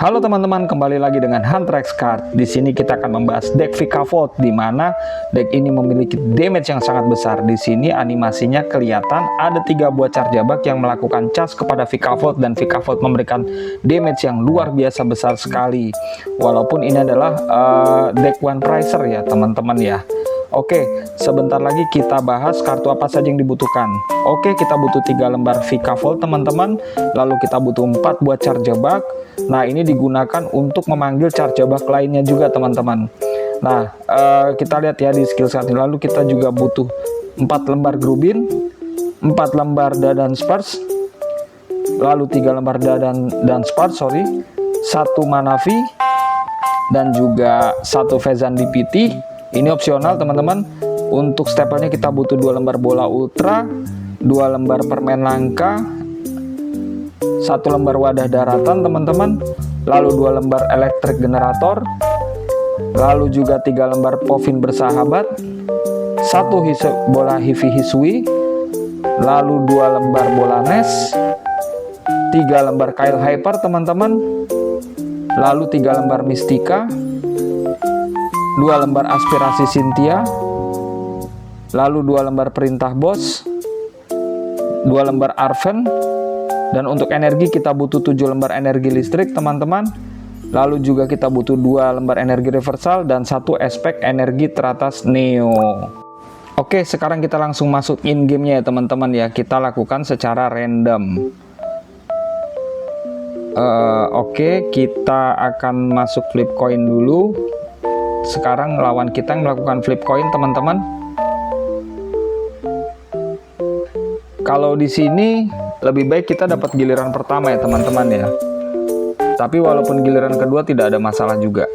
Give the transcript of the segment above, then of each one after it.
Halo teman-teman, kembali lagi dengan Huntrix Card. Di sini kita akan membahas deck Vikavolt, di mana deck ini memiliki damage yang sangat besar. Di sini animasinya kelihatan ada 3 buah Charjabug yang melakukan charge kepada Vikavolt, dan Vikavolt memberikan damage yang luar biasa besar sekali. Walaupun ini adalah deck One Pricer ya teman-teman ya. Oke, sebentar lagi kita bahas kartu apa saja yang dibutuhkan. Oke, kita butuh 3 lembar Vikavolt teman-teman. Lalu kita butuh 4 buah Charjabug. Nah, ini digunakan untuk memanggil Charjabug lainnya juga teman-teman. Nah, kita lihat ya di skill saat ini. Lalu kita juga butuh 4 lembar Grubin, 4 lembar Dadan Spurs, lalu 3 lembar Dadan Spurs, 1 Manavi, dan juga 1 Vezan DPT. Ini opsional teman-teman. Untuk stapelnya kita butuh 2 lembar bola ultra, 2 lembar permen langka, 1 lembar wadah daratan teman-teman, lalu 2 lembar elektrik generator, lalu juga 3 lembar Povin bersahabat, 1 bola Hivi Hisui, lalu 2 lembar bola Nes, 3 lembar Kyle Hyper teman-teman, lalu 3 lembar Mistika, 2 lembar aspirasi Cynthia, lalu 2 lembar perintah bos, 2 lembar Arven, dan untuk energi kita butuh 7 lembar energi listrik teman-teman. Lalu juga kita butuh 2 lembar energi reversal dan 1 aspek energi teratas Neo. Oke, sekarang kita langsung masuk in gamenya ya teman-teman ya. Kita lakukan secara random. Oke, kita akan masuk flip coin dulu. Sekarang lawan kita yang melakukan flip coin teman-teman. Kalau di sini lebih baik kita dapat giliran pertama ya teman-teman ya. Tapi walaupun giliran kedua tidak ada masalah juga.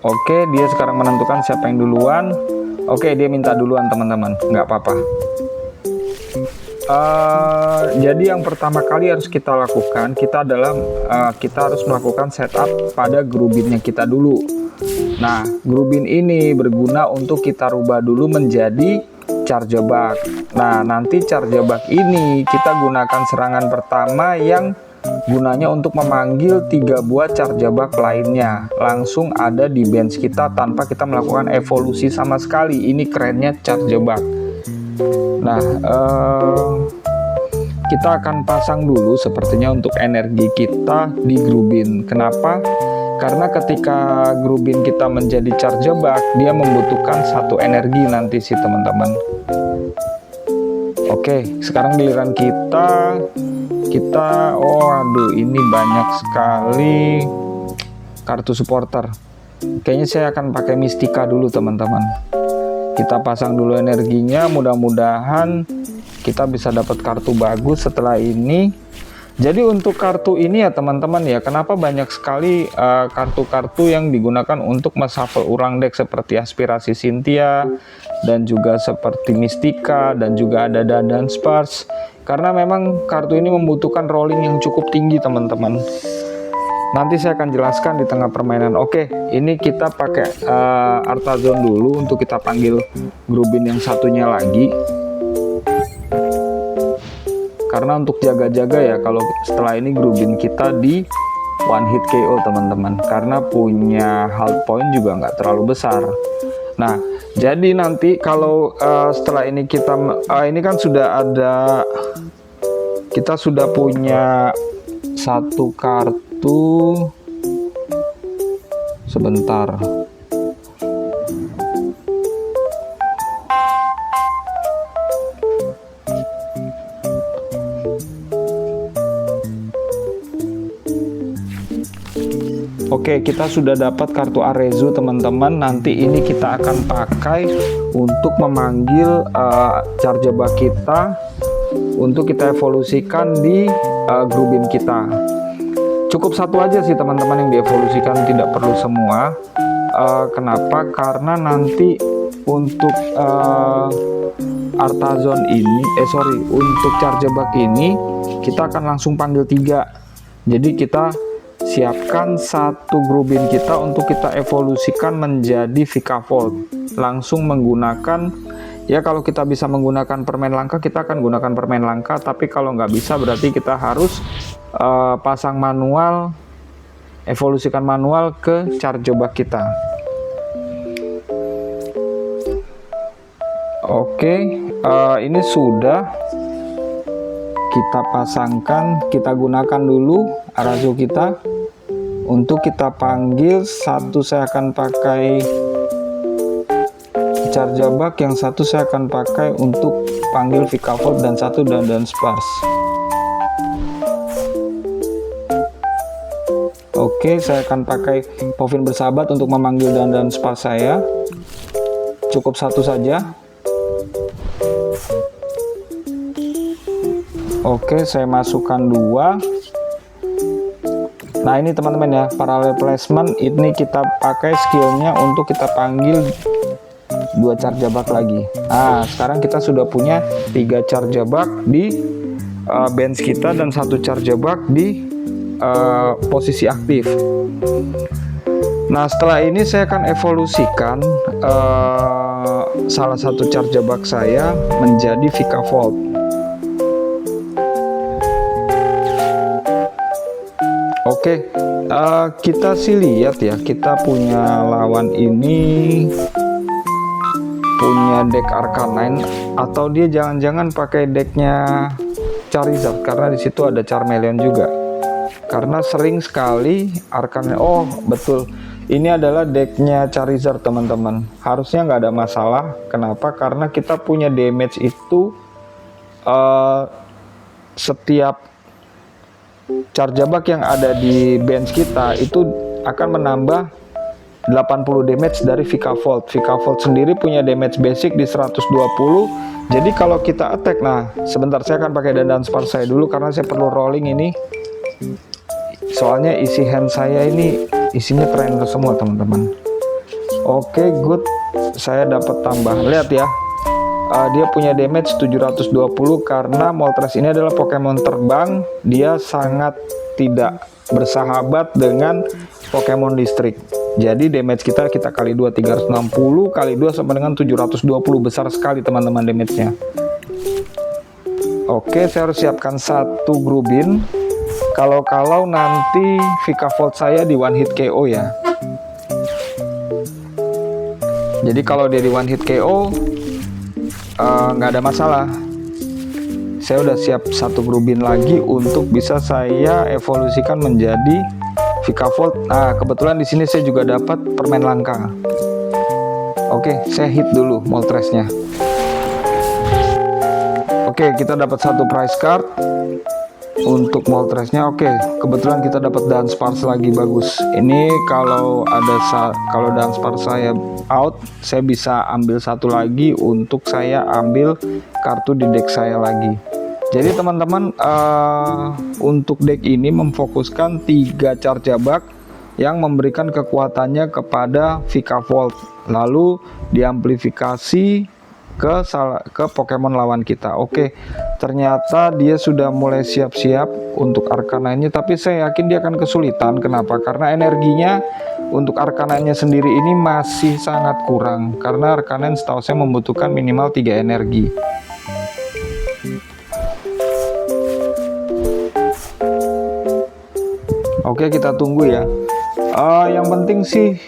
Oke, dia sekarang menentukan siapa yang duluan. Oke, dia minta duluan teman-teman, nggak apa-apa. Jadi yang pertama kali harus kita lakukan, kita harus melakukan setup pada Grubinnya kita dulu. Nah, Grubin ini berguna untuk kita rubah dulu menjadi Charjabug. Nah, nanti Charjabug ini kita gunakan serangan pertama yang gunanya untuk memanggil 3 buah Charjabug lainnya. Langsung ada di bench kita tanpa kita melakukan evolusi sama sekali. Ini kerennya Charjabug. Nah, kita akan pasang dulu sepertinya untuk energi kita di Grubin. Kenapa? Karena ketika Grubin kita menjadi Charjabug, dia membutuhkan 1 energi nanti sih teman-teman. Oke, sekarang giliran kita. Oh aduh, ini banyak sekali kartu supporter. Kayaknya saya akan pakai Mistika dulu teman-teman. Kita pasang dulu energinya, mudah-mudahan kita bisa dapat kartu bagus setelah ini. Jadi untuk kartu ini ya teman-teman ya, kenapa banyak sekali kartu-kartu yang digunakan untuk menshuffle ulang deck seperti aspirasi Cynthia, dan juga seperti Mistika, dan juga ada Dadan Spurs. Karena memang kartu ini membutuhkan rolling yang cukup tinggi teman-teman. Nanti saya akan jelaskan di tengah permainan. Oke, ini kita pakai Artazon dulu untuk kita panggil Grubin yang satunya lagi. Karena untuk jaga-jaga ya, kalau setelah ini Grubin kita di one hit KO teman-teman. Karena punya health point juga nggak terlalu besar. Nah, jadi nanti kalau setelah ini ini kan sudah ada, kita sudah punya 1 kartu. Sebentar. Oke, kita sudah dapat kartu Arezu teman-teman. Nanti ini kita akan pakai untuk memanggil Charjabug kita untuk kita evolusikan di Grubin kita. Cukup 1 aja sih teman-teman yang dievolusikan, tidak perlu semua. Kenapa? Karena nanti untuk Artazon ini, untuk Charjabug ini kita akan langsung panggil 3. Jadi kita siapkan 1 Grubin kita untuk kita evolusikan menjadi Vikavolt. Langsung menggunakan, ya kalau kita bisa menggunakan permen langka, kita akan gunakan permen langka. Tapi kalau nggak bisa, berarti kita harus pasang manual, evolusikan manual ke charge jebak kita. Oke, ini sudah kita pasangkan. Kita gunakan dulu Arazo kita untuk kita panggil. Satu saya akan pakai charge jebak, yang satu saya akan pakai untuk panggil Vikavolt, dan satu dandan sparse. Oke, saya akan pakai Povin bersahabat untuk memanggil dandan sparse saya. Cukup satu saja. Oke, saya masukkan 2. Nah ini teman-teman ya, parallel placement ini kita pakai skillnya untuk kita panggil 2 charge jebak lagi. Nah sekarang kita sudah punya 3 charge jebak di bench kita dan 1 charge jebak di posisi aktif. Nah setelah ini saya akan evolusikan salah satu charge jebak saya menjadi Vikavolt. Oke, kita sih lihat ya, kita punya lawan ini punya deck Arcanine, atau dia jangan-jangan pakai decknya Charizard, karena di situ ada Charmeleon juga. Karena sering sekali Arcanine, oh betul, ini adalah decknya Charizard teman-teman. Harusnya nggak ada masalah. Kenapa? Karena kita punya damage itu setiap charge jebak yang ada di bench kita itu akan menambah 80 damage dari Vikavolt. Vikavolt sendiri punya damage basic di 120. Jadi kalau kita attack, nah sebentar saya akan pakai dandan sparse saya dulu karena saya perlu rolling ini. Soalnya isi hand saya ini isinya trainer semua teman-teman. Oke, good. Saya dapat tambah. Lihat ya. Dia punya damage 720 karena Moltres ini adalah Pokemon terbang. Dia sangat tidak bersahabat dengan Pokemon listrik. Jadi damage kita kali 2 360, kali 2 sama dengan 720, besar sekali teman-teman damage-nya. Oke, saya harus siapkan 1 Grubin. Kalau nanti Vikavolt saya di one hit KO ya. Jadi kalau dia di one hit KO nggak ada masalah. Saya udah siap 1 Grubin lagi untuk bisa saya evolusikan menjadi Vikavolt. Nah kebetulan di sini saya juga dapat permen langka. Oke, saya hit dulu Moltresnya. Oke, kita dapat 1 prize card untuk Moltresnya. Oke, kebetulan kita dapat Dunsparce lagi, bagus. Ini kalau Dunsparce saya out, saya bisa ambil 1 lagi untuk saya ambil kartu di deck saya lagi. Jadi teman-teman, untuk deck ini memfokuskan 3 charge jebak yang memberikan kekuatannya kepada Vikavolt, lalu diamplifikasi ke Pokemon lawan kita. Oke, ternyata dia sudah mulai siap-siap untuk Arcanine-nya, tapi saya yakin dia akan kesulitan. Kenapa? Karena energinya untuk Arcanine-nya sendiri ini masih sangat kurang, karena Arcanine setahu saya membutuhkan minimal 3 energi. Oke, kita tunggu ya. Yang penting sih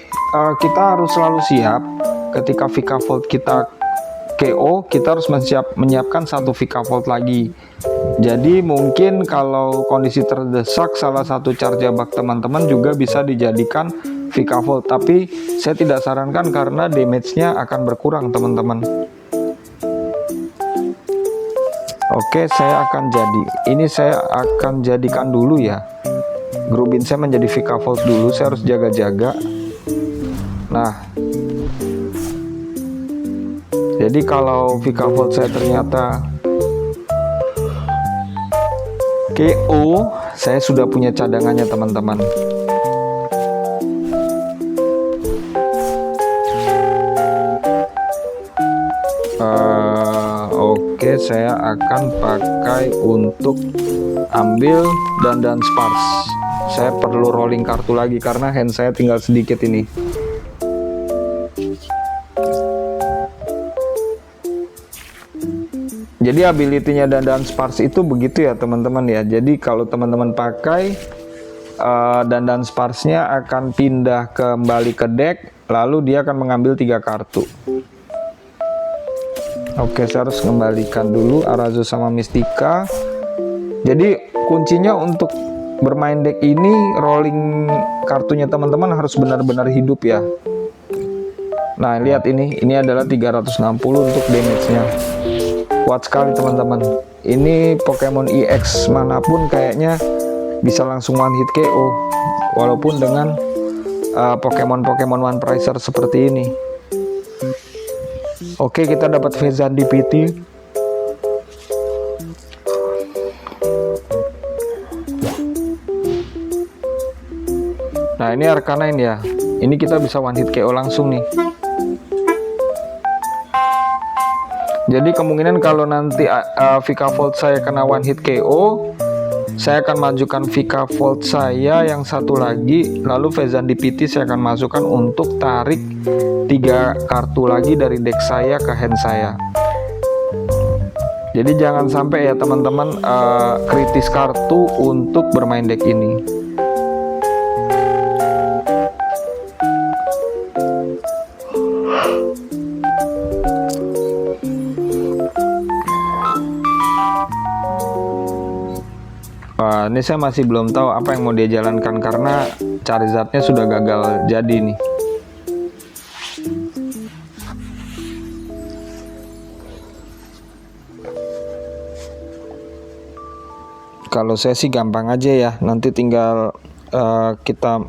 kita harus selalu siap ketika Vikavolt kita KO, kita harus menyiapkan 1 Vikavolt lagi. Jadi mungkin kalau kondisi terdesak, salah satu charge jebak teman-teman juga bisa dijadikan Vikavolt, tapi saya tidak sarankan karena damage-nya akan berkurang teman-teman. Oke, saya akan jadikan dulu ya Grubin saya menjadi Vikavolt dulu. Saya harus jaga-jaga. Nah, jadi kalau Vikavolt saya ternyata KO, saya sudah punya cadangannya teman-teman. Oke, saya akan pakai untuk ambil dandan Sparse. Saya perlu rolling kartu lagi karena hand saya tinggal sedikit ini. Jadi Jadi ability-nya dandan sparse itu begitu ya teman-teman ya. Jadi kalau teman-teman pakai dandan sparse-nya akan pindah kembali ke deck, lalu dia akan mengambil 3 kartu. Oke, saya harus kembalikan dulu Arazu sama Mystica. Jadi kuncinya untuk bermain deck ini, rolling kartunya teman-teman harus benar-benar hidup ya. Nah, lihat ini adalah 360 untuk damage-nya. Kuat sekali teman-teman. Ini Pokemon EX manapun kayaknya bisa langsung one hit KO, walaupun dengan Pokemon One Pricer seperti ini. Oke, kita dapat Vezan DPT. Nah, ini Arcanine ya. Ini kita bisa one hit KO langsung nih. Jadi kemungkinan kalau nanti Vikavolt saya kena one hit KO, saya akan majukan Vikavolt saya yang satu lagi, lalu Vezan DPT saya akan masukkan untuk tarik 3 kartu lagi dari deck saya ke hand saya. Jadi jangan sampai ya teman-teman kritis kartu untuk bermain deck ini. Ini saya masih belum tahu apa yang mau dia jalankan karena Charizardnya sudah gagal jadi nih. Kalau saya sih gampang aja ya, nanti tinggal kita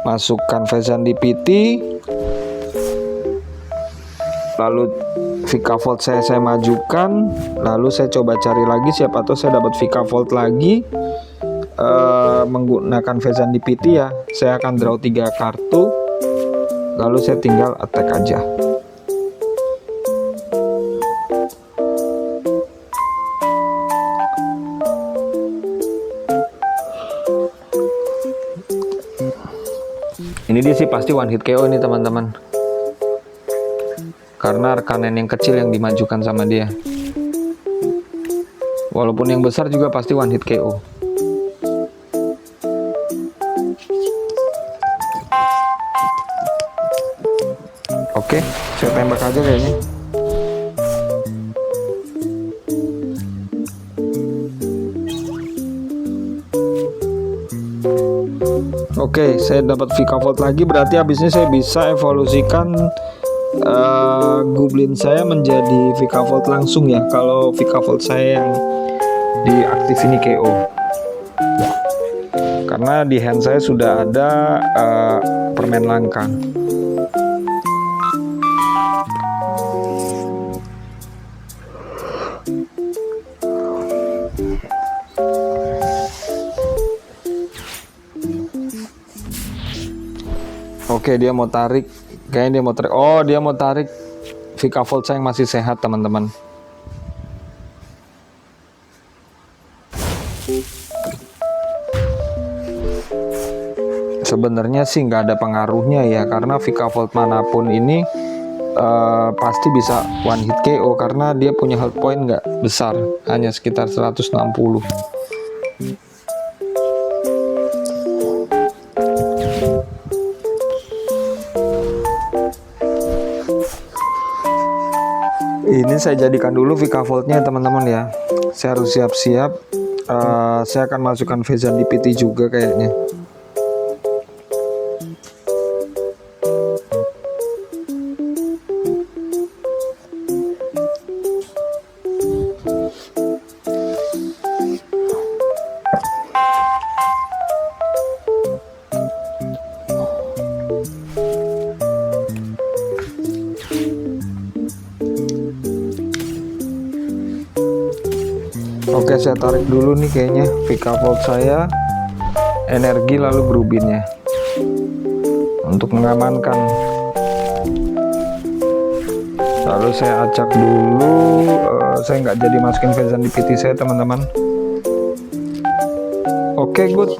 masukkan Vezan DPT, lalu Vikavolt saya majukan, lalu saya coba cari lagi, siapa tahu saya dapat Vikavolt lagi menggunakan Vezan DPT ya. Saya akan draw 3 kartu, lalu saya tinggal attack aja. Ini dia sih pasti one hit KO ini teman-teman, karena Arcanine yang kecil yang dimajukan sama dia. Walaupun yang besar juga pasti one hit KO. Oke, saya tembak aja kayaknya. Oke, saya dapat Vikavolt lagi, berarti habisnya saya bisa evolusikan Goblin saya menjadi Vikavolt langsung ya, kalau Vikavolt saya yang diaktif ini KO. Karena di hand saya sudah ada permen langka. Oke, dia mau tarik. Kayaknya dia mau tarik. Oh, dia mau tarik Vikavolt saya yang masih sehat, teman-teman. Sebenarnya sih nggak ada pengaruhnya ya, karena Vikavolt manapun ini pasti bisa one hit KO karena dia punya health point nggak besar, hanya sekitar 160. Ini saya jadikan dulu Vikavolt-nya teman-teman ya. Saya harus siap-siap. Saya akan masukkan Vezan DPT juga kayaknya. Oke, saya tarik dulu nih kayaknya Vikavolt saya, energi lalu berubinnya untuk mengamankan. Lalu saya acak dulu, saya nggak jadi masukin Vezan DPT saya teman-teman. Oke, good.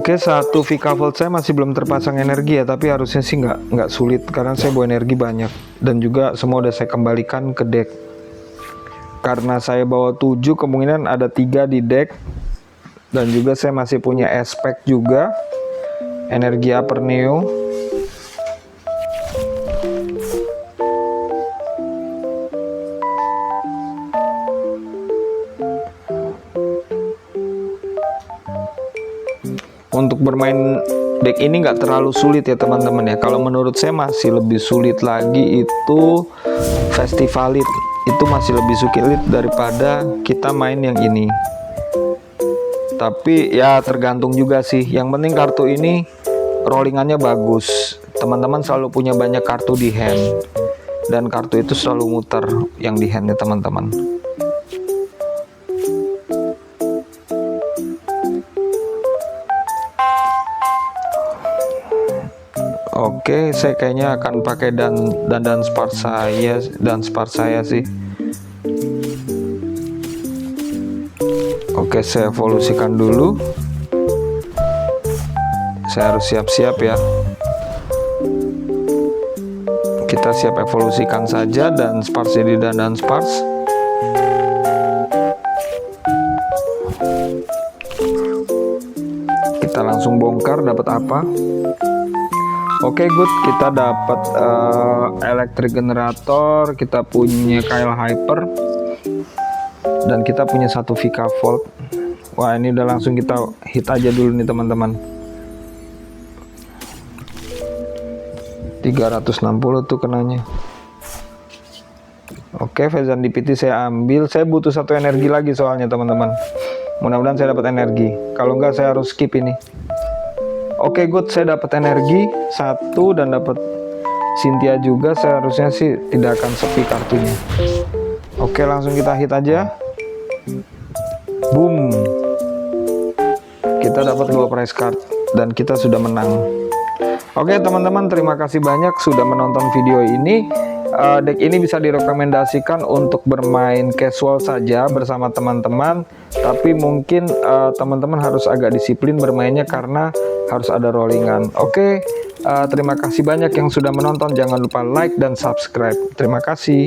Oke, satu VK Volt saya masih belum terpasang energi ya, tapi harusnya sih nggak sulit karena saya bawa energi banyak dan juga semua udah saya kembalikan ke deck. Karena saya bawa 7, kemungkinan ada 3 di deck dan juga saya masih punya aspek juga energi upper neo. Untuk bermain deck ini nggak terlalu sulit ya teman-teman ya. Kalau menurut saya masih lebih sulit lagi itu Festivalit. Itu masih lebih sulit daripada kita main yang ini. Tapi ya tergantung juga sih. Yang penting kartu ini rollingannya bagus. Teman-teman selalu punya banyak kartu di hand. Dan kartu itu selalu muter yang di handnya teman-teman. Oke, saya kayaknya akan pakai dan spar saya sih. Oke, saya evolusikan dulu. Saya harus siap-siap ya. Kita siap evolusikan saja dan spars jadi dan spars. Kita langsung bongkar dapat apa? Oke, good, kita dapat elektrik generator, kita punya Kyle Hyper, dan kita punya satu VK Volt. Wah, ini udah langsung kita hit aja dulu nih teman-teman. 360 tuh kenanya. Oke, Vezan DPT saya ambil. Saya butuh satu energi lagi soalnya teman-teman. Mudah-mudahan saya dapat energi. Kalau enggak saya harus skip ini. Oke, good, saya dapat energi 1 dan dapat Cynthia juga. Seharusnya sih tidak akan sepi kartunya. Oke, langsung kita hit aja. Boom. Kita dapat 2 prize card dan kita sudah menang. Oke teman-teman, terima kasih banyak sudah menonton video ini. Deck ini bisa direkomendasikan untuk bermain casual saja bersama teman-teman, tapi mungkin teman-teman harus agak disiplin bermainnya karena harus ada rollingan. Oke, terima kasih banyak yang sudah menonton. Jangan lupa like dan subscribe. Terima kasih.